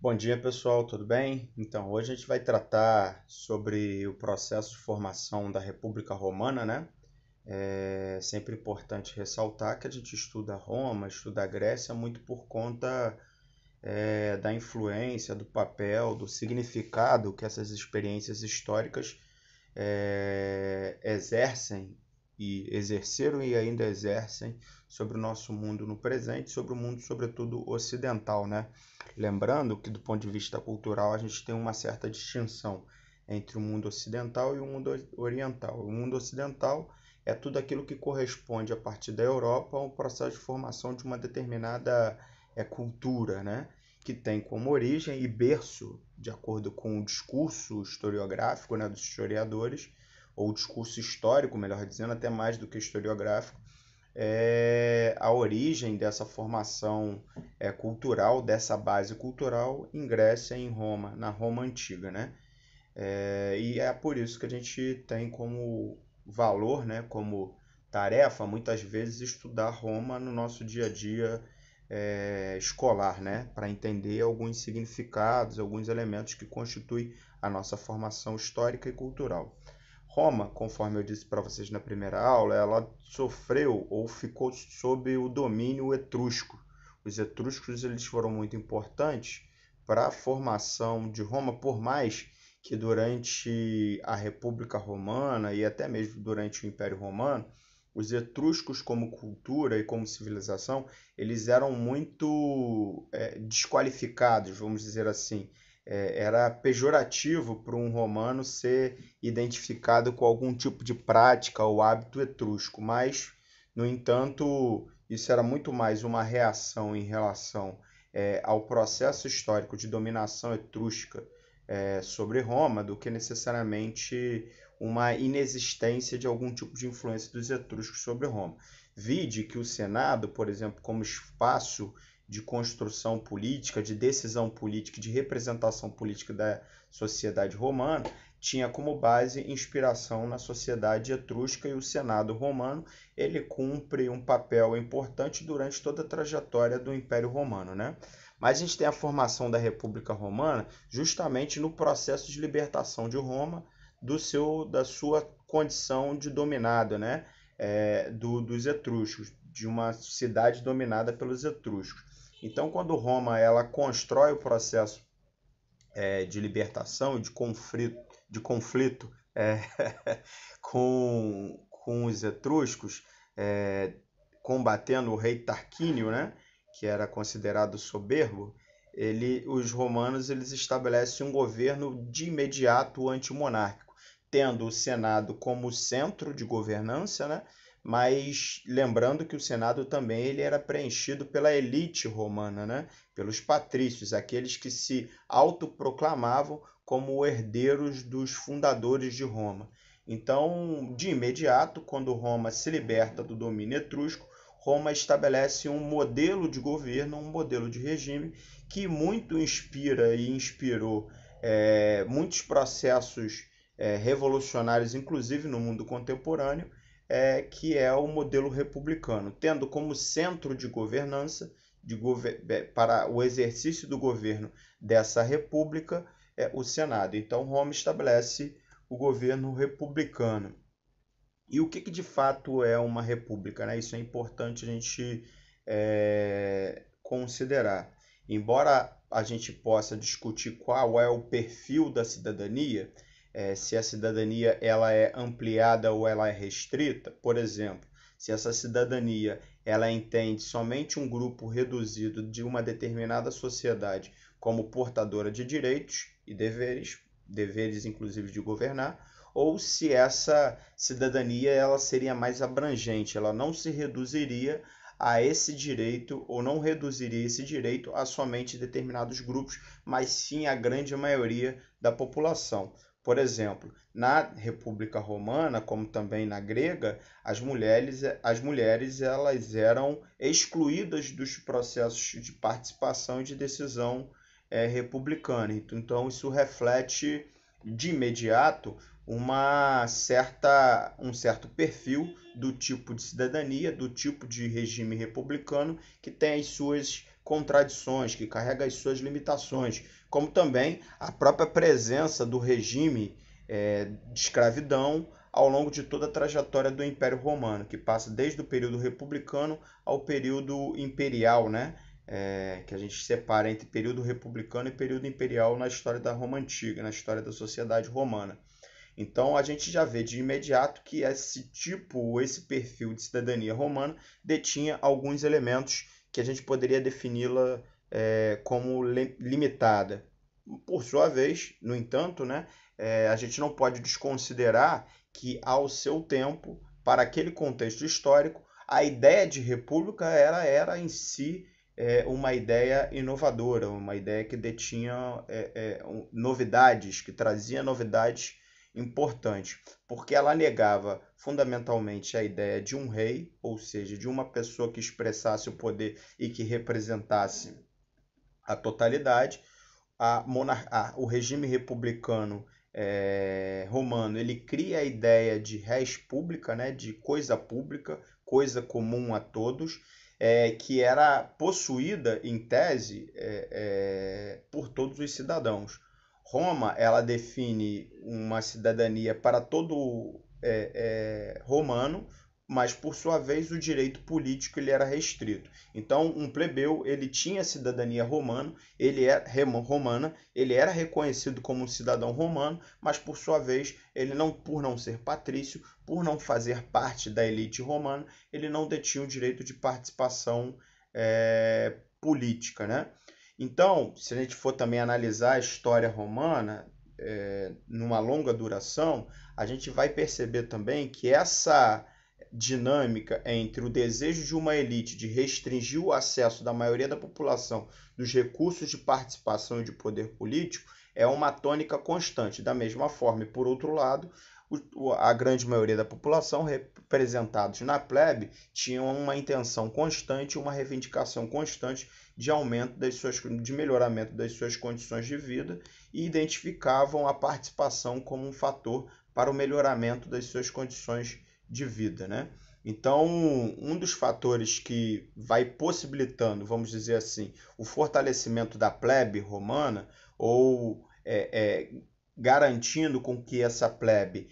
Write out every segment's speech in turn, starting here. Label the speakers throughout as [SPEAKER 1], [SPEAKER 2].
[SPEAKER 1] Bom dia, pessoal, tudo bem? Então, hoje a gente vai tratar sobre o processo de formação da República Romana, né? É sempre importante ressaltar que a gente estuda Roma, estuda a Grécia muito por conta da influência, do papel, do significado que essas experiências históricas exercem e exerceram e ainda exercem sobre o nosso mundo no presente, sobre o mundo, sobretudo, ocidental, né? Lembrando que, do ponto de vista cultural, a gente tem uma certa distinção entre o mundo ocidental e o mundo oriental. O mundo ocidental é tudo aquilo que corresponde, a partir da Europa, ao processo de formação de uma determinada cultura, né? Que tem como origem e berço, de acordo com o discurso historiográfico, né, dos historiadores, ou o discurso histórico, melhor dizendo, até mais do que historiográfico, a origem dessa formação cultural, dessa base cultural em Grécia e em Roma, na Roma antiga, né? E é por isso que a gente tem como valor, né, como tarefa, muitas vezes, estudar Roma no nosso dia a dia escolar, né, para entender alguns significados, alguns elementos que constituem a nossa formação histórica e cultural. Roma, conforme eu disse para vocês na primeira aula, ela sofreu ou ficou sob o domínio etrusco. Os etruscos eles foram muito importantes para a formação de Roma, por mais que durante a República Romana e até mesmo durante o Império Romano, os etruscos como cultura e como civilização, eles eram muito desqualificados, vamos dizer assim. Era pejorativo para um romano ser identificado com algum tipo de prática ou hábito etrusco, mas, no entanto, isso era muito mais uma reação em relação ao processo histórico de dominação etrusca sobre Roma do que necessariamente uma inexistência de algum tipo de influência dos etruscos sobre Roma. Vide que o Senado, por exemplo, como espaço de construção política, de decisão política, de representação política da sociedade romana, tinha como base inspiração na sociedade etrusca, e o Senado romano ele cumpre um papel importante durante toda a trajetória do Império Romano, né? Mas a gente tem a formação da República Romana justamente no processo de libertação de Roma da sua condição de dominado, né? Dos etruscos, de uma cidade dominada pelos etruscos. Então, quando Roma ela constrói o processo de libertação, de conflito com os etruscos, combatendo o rei Tarquínio, né, que era considerado soberbo, os romanos eles estabelecem um governo de imediato antimonárquico, tendo o Senado como centro de governança, né, mas lembrando que o Senado também ele era preenchido pela elite romana, né, pelos patrícios, aqueles que se autoproclamavam como herdeiros dos fundadores de Roma. Então, de imediato, quando Roma se liberta do domínio etrusco, Roma estabelece um modelo de governo, um modelo de regime que muito inspira e inspirou muitos processos revolucionários, inclusive no mundo contemporâneo, que é o modelo republicano, tendo como centro de governança para o exercício do governo dessa república o Senado. Então, Roma estabelece o governo republicano. E o que de fato é uma república, né? Isso é importante a gente considerar. Embora a gente possa discutir qual é o perfil da cidadania, se a cidadania ela é ampliada ou ela é restrita, por exemplo, se essa cidadania ela entende somente um grupo reduzido de uma determinada sociedade como portadora de direitos e deveres inclusive de governar, ou se essa cidadania ela seria mais abrangente, ela não se reduziria a esse direito ou não reduziria esse direito a somente determinados grupos, mas sim a grande maioria da população. Por exemplo, na República Romana, como também na grega, as mulheres elas eram excluídas dos processos de participação e de decisão republicana. Então, isso reflete de imediato um certo perfil do tipo de cidadania, do tipo de regime republicano que tem as suas contradições, que carrega as suas limitações, como também a própria presença do regime de escravidão ao longo de toda a trajetória do Império Romano, que passa desde o período republicano ao período imperial, né? Que a gente separa entre período republicano e período imperial na história da Roma Antiga, na história da sociedade romana. Então a gente já vê de imediato que esse perfil de cidadania romana detinha alguns elementos que a gente poderia defini-la como limitada. Por sua vez, no entanto, né, a gente não pode desconsiderar que, ao seu tempo, para aquele contexto histórico, a ideia de república era em si uma ideia inovadora, uma ideia que detinha novidades, que trazia novidades importantes, porque ela negava fundamentalmente a ideia de um rei, ou seja, de uma pessoa que expressasse o poder e que representasse a totalidade. O regime republicano romano, ele cria a ideia de res pública, né, de coisa pública, coisa comum a todos, que era possuída, em tese, por todos os cidadãos. Roma, ela define uma cidadania para todo romano, mas por sua vez o direito político ele era restrito. Então, um plebeu ele tinha cidadania romana, ele era reconhecido como um cidadão romano, mas por sua vez ele não, por não ser patrício, por não fazer parte da elite romana, ele não detinha o direito de participação política, né? Então, se a gente for também analisar a história romana numa longa duração, a gente vai perceber também que essa dinâmica entre o desejo de uma elite de restringir o acesso da maioria da população dos recursos de participação e de poder político é uma tônica constante. Da mesma forma, e por outro lado, a grande maioria da população, representados na plebe, tinham uma intenção constante, uma reivindicação constante de aumento de melhoramento das suas condições de vida e identificavam a participação como um fator para o melhoramento das suas condições de vida, né? Então, um dos fatores que vai possibilitando, vamos dizer assim, o fortalecimento da plebe romana ou garantindo com que essa plebe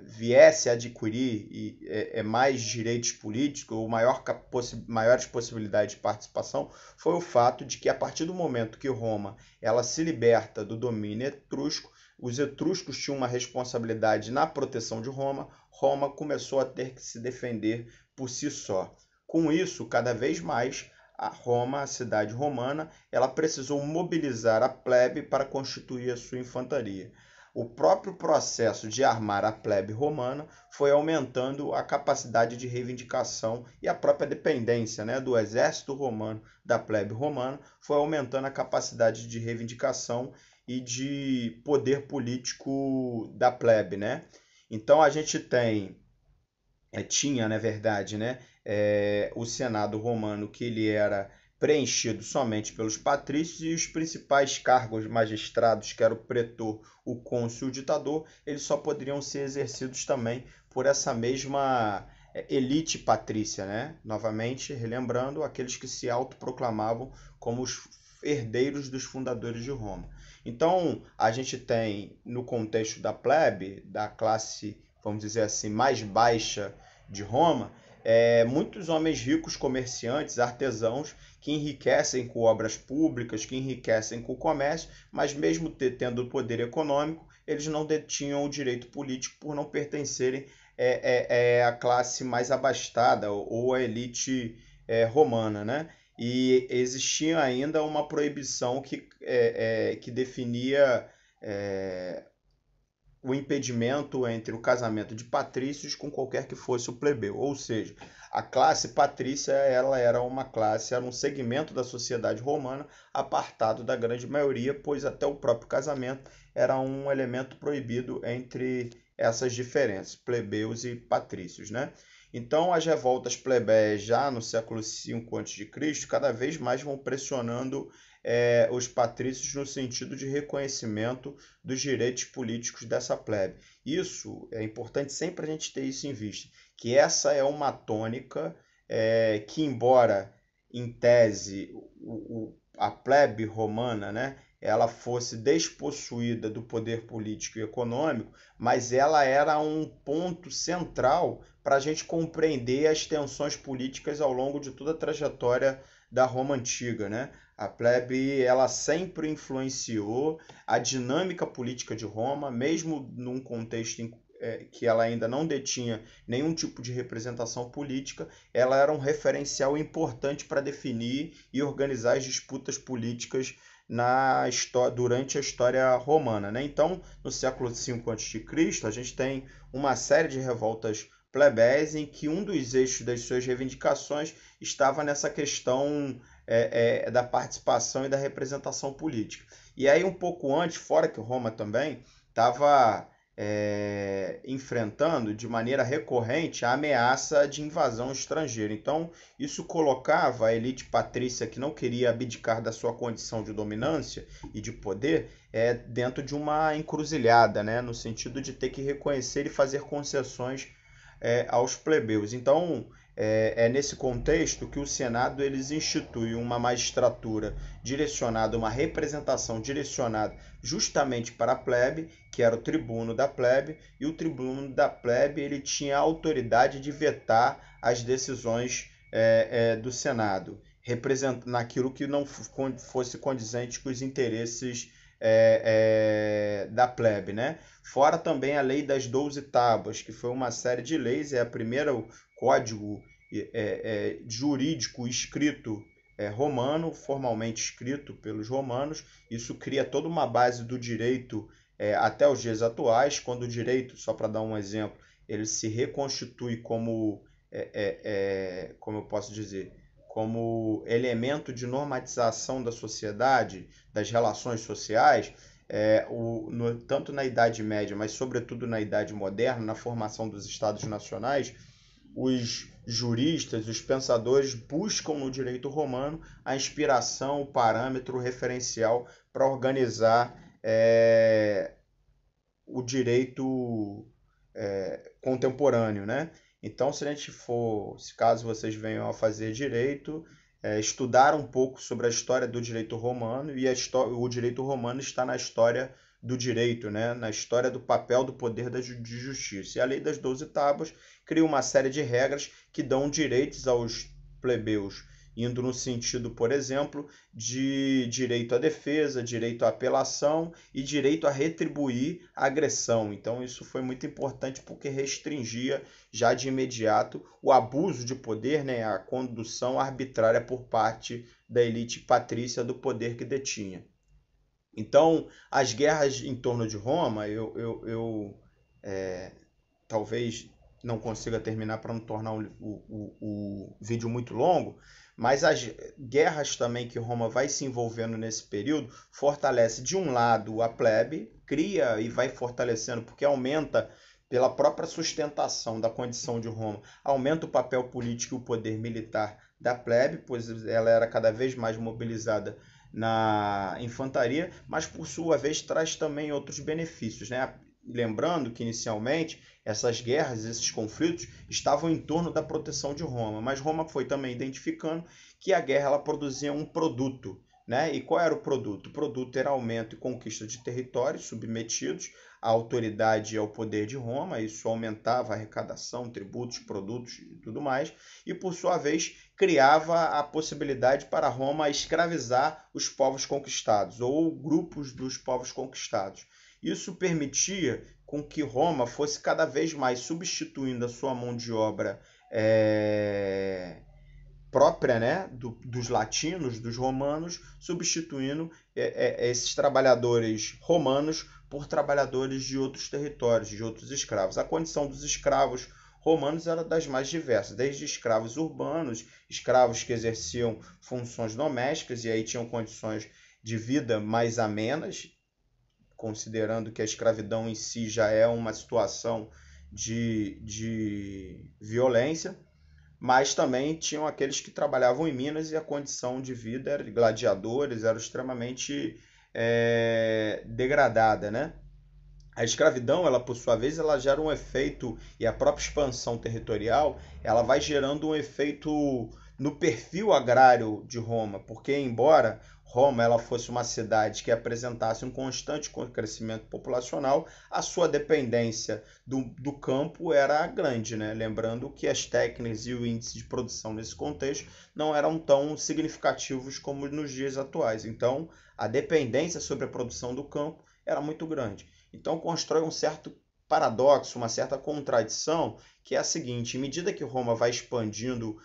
[SPEAKER 1] viesse a adquirir mais direitos políticos ou maiores possibilidades de participação, foi o fato de que a partir do momento que Roma ela se liberta do domínio etrusco, os etruscos tinham uma responsabilidade na proteção de Roma, Roma começou a ter que se defender por si só. Com isso, cada vez mais, a cidade romana, ela precisou mobilizar a plebe para constituir a sua infantaria. O próprio processo de armar a plebe romana foi aumentando a capacidade de reivindicação e a própria dependência, né, do exército romano, da plebe romana, foi aumentando a capacidade de reivindicação e de poder político da plebe, né? Então a gente tinha, na verdade, né, o Senado romano, que ele era preenchido somente pelos patrícios, e os principais cargos magistrados, que era o pretor, o cônsul e o ditador, eles só poderiam ser exercidos também por essa mesma elite patrícia, né? Novamente, relembrando, aqueles que se autoproclamavam como os herdeiros dos fundadores de Roma. Então, a gente tem, no contexto da plebe, da classe, vamos dizer assim, mais baixa de Roma, muitos homens ricos, comerciantes, artesãos, que enriquecem com obras públicas, que enriquecem com o comércio, mas mesmo tendo poder econômico, eles não detinham o direito político por não pertencerem à classe mais abastada ou à elite romana, né? E existia ainda uma proibição que definia o impedimento entre o casamento de patrícios com qualquer que fosse o plebeu, ou seja, a classe patrícia ela era um segmento da sociedade romana apartado da grande maioria, pois até o próprio casamento era um elemento proibido entre essas diferenças, plebeus e patrícios, né? Então, as revoltas plebeias já no século V a.C., cada vez mais vão pressionando os patrícios no sentido de reconhecimento dos direitos políticos dessa plebe. Isso é importante sempre a gente ter isso em vista, que essa é uma tônica que, embora em tese, a plebe romana, né, ela fosse despossuída do poder político e econômico, mas ela era um ponto central para a gente compreender as tensões políticas ao longo de toda a trajetória da Roma antiga, né? A plebe ela sempre influenciou a dinâmica política de Roma, mesmo num contexto que ela ainda não detinha nenhum tipo de representação política, ela era um referencial importante para definir e organizar as disputas políticas durante a história romana, né? Então, no século V a.C., a gente tem uma série de revoltas plebeias em que um dos eixos das suas reivindicações estava nessa questão da participação e da representação política. E aí, um pouco antes, fora que Roma também estava enfrentando de maneira recorrente a ameaça de invasão estrangeira. Então, isso colocava a elite patrícia que não queria abdicar da sua condição de dominância e de poder dentro de uma encruzilhada, né? No sentido de ter que reconhecer e fazer concessões aos plebeus. Então, é nesse contexto que o Senado eles institui uma magistratura direcionada, uma representação direcionada justamente para a plebe, que era o tribuno da plebe, e o tribuno da plebe ele tinha a autoridade de vetar as decisões do Senado, naquilo que não fosse condizente com os interesses da plebe, né? Fora também a lei das 12 tábuas, que foi uma série de leis, é a primeira código jurídico escrito romano, formalmente escrito pelos romanos. Isso cria toda uma base do direito até os dias atuais, quando o direito, só para dar um exemplo, ele se reconstitui como eu posso dizer, como elemento de normatização da sociedade, das relações sociais, tanto na Idade Média, mas sobretudo na Idade Moderna, na formação dos Estados Nacionais, os juristas, os pensadores buscam no direito romano a inspiração, o parâmetro, o referencial para organizar o direito contemporâneo, né? Então, se caso vocês venham a fazer direito, estudar um pouco sobre a história do direito romano, e o direito romano está na história do direito, né? Na história do papel do poder de justiça. E a lei das 12 tábuas cria uma série de regras que dão direitos aos plebeus, indo no sentido, por exemplo, de direito à defesa, direito à apelação e direito a retribuir a agressão. Então isso foi muito importante porque restringia já de imediato o abuso de poder, né, a condução arbitrária por parte da elite patrícia do poder que detinha. Então, as guerras em torno de Roma, eu talvez não consiga terminar para não tornar o vídeo muito longo, mas as guerras também que Roma vai se envolvendo nesse período fortalece, de um lado, a plebe, cria e vai fortalecendo, porque aumenta pela própria sustentação da condição de Roma, aumenta o papel político e o poder militar da plebe, pois ela era cada vez mais mobilizada na infantaria, mas por sua vez traz também outros benefícios, né? Lembrando que inicialmente essas guerras, esses conflitos estavam em torno da proteção de Roma, mas Roma foi também identificando que a guerra ela produzia um produto, né? E qual era o produto? O produto era aumento e conquista de territórios submetidos à autoridade e ao poder de Roma. Isso aumentava a arrecadação, tributos, produtos e tudo mais, e por sua vez criava a possibilidade para Roma escravizar os povos conquistados ou grupos dos povos conquistados. Isso permitia com que Roma fosse cada vez mais substituindo a sua mão de obra própria, né, dos latinos, dos romanos, substituindo esses trabalhadores romanos por trabalhadores de outros territórios, de outros escravos. A condição dos escravos romanos era das mais diversas, desde escravos urbanos, escravos que exerciam funções domésticas e aí tinham condições de vida mais amenas, considerando que a escravidão em si já é uma situação de violência, mas também tinham aqueles que trabalhavam em minas e a condição de vida era de gladiadores, era extremamente degradada, né? A escravidão, ela por sua vez, ela gera um efeito, e a própria expansão territorial, ela vai gerando um efeito no perfil agrário de Roma, porque embora Roma ela fosse uma cidade que apresentasse um constante crescimento populacional, a sua dependência do campo era grande, né? Lembrando que as técnicas e o índice de produção nesse contexto não eram tão significativos como nos dias atuais. Então, a dependência sobre a produção do campo era muito grande. Então, constrói um certo paradoxo, uma certa contradição, que é a seguinte: em medida que Roma vai expandindo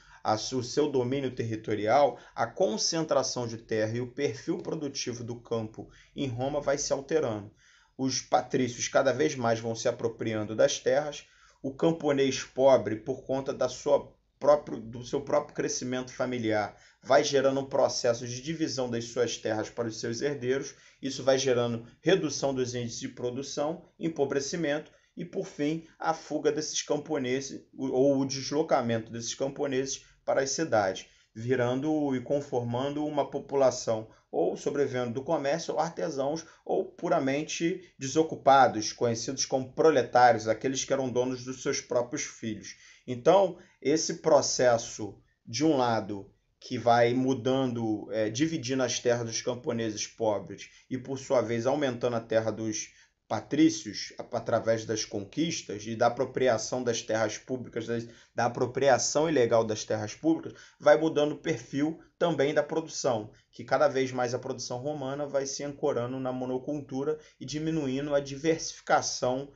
[SPEAKER 1] o seu domínio territorial, a concentração de terra e o perfil produtivo do campo em Roma vai se alterando. Os patrícios cada vez mais vão se apropriando das terras, o camponês pobre, por conta do seu próprio crescimento familiar, vai gerando um processo de divisão das suas terras para os seus herdeiros, isso vai gerando redução dos índices de produção, empobrecimento e, por fim, a fuga desses camponeses ou o deslocamento desses camponeses para as cidades, virando e conformando uma população ou sobrevivendo do comércio, ou artesãos, ou puramente desocupados, conhecidos como proletários, aqueles que eram donos dos seus próprios filhos. Então, esse processo, de um lado, que vai mudando, dividindo as terras dos camponeses pobres e, por sua vez, aumentando a terra dos patrícios através das conquistas e da apropriação das terras públicas, da apropriação ilegal das terras públicas, vai mudando o perfil também da produção, que cada vez mais a produção romana vai se ancorando na monocultura e diminuindo a diversificação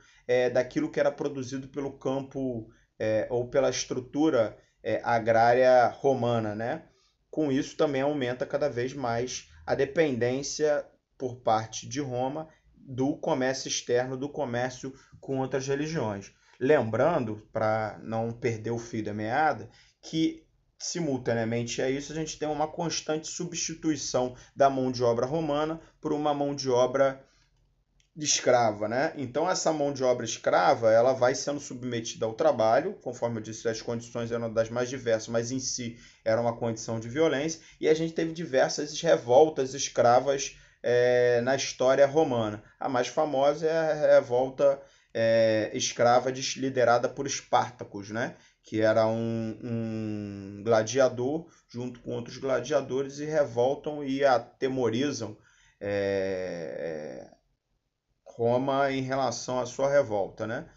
[SPEAKER 1] daquilo que era produzido pelo campo ou pela estrutura agrária romana, né? Com isso também aumenta cada vez mais a dependência por parte de Roma do comércio externo, do comércio com outras religiões. Lembrando, para não perder o fio da meada, que simultaneamente a isso a gente tem uma constante substituição da mão de obra romana por uma mão de obra escrava, né? Então essa mão de obra escrava, ela vai sendo submetida ao trabalho, conforme eu disse, as condições eram das mais diversas, mas em si era uma condição de violência, e a gente teve diversas revoltas escravas na história romana. A mais famosa é a revolta escrava liderada por Espartacus, né? Que era um gladiador junto com outros gladiadores e revoltam e atemorizam Roma em relação à sua revolta, né?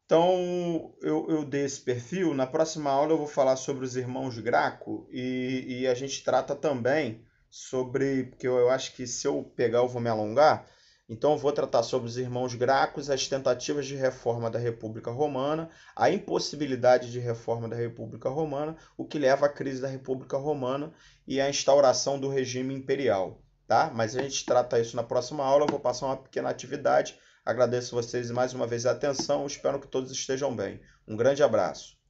[SPEAKER 1] Então, eu dei esse perfil. Na próxima aula eu vou falar sobre os irmãos Graco e a gente trata também sobre, porque eu acho que se eu pegar eu vou me alongar, então eu vou tratar sobre os irmãos Gracos, as tentativas de reforma da República Romana, a impossibilidade de reforma da República Romana, o que leva à crise da República Romana e à instauração do regime imperial. Tá? Mas a gente trata isso na próxima aula. Eu vou passar uma pequena atividade. Agradeço vocês mais uma vez a atenção. Espero que todos estejam bem. Um grande abraço.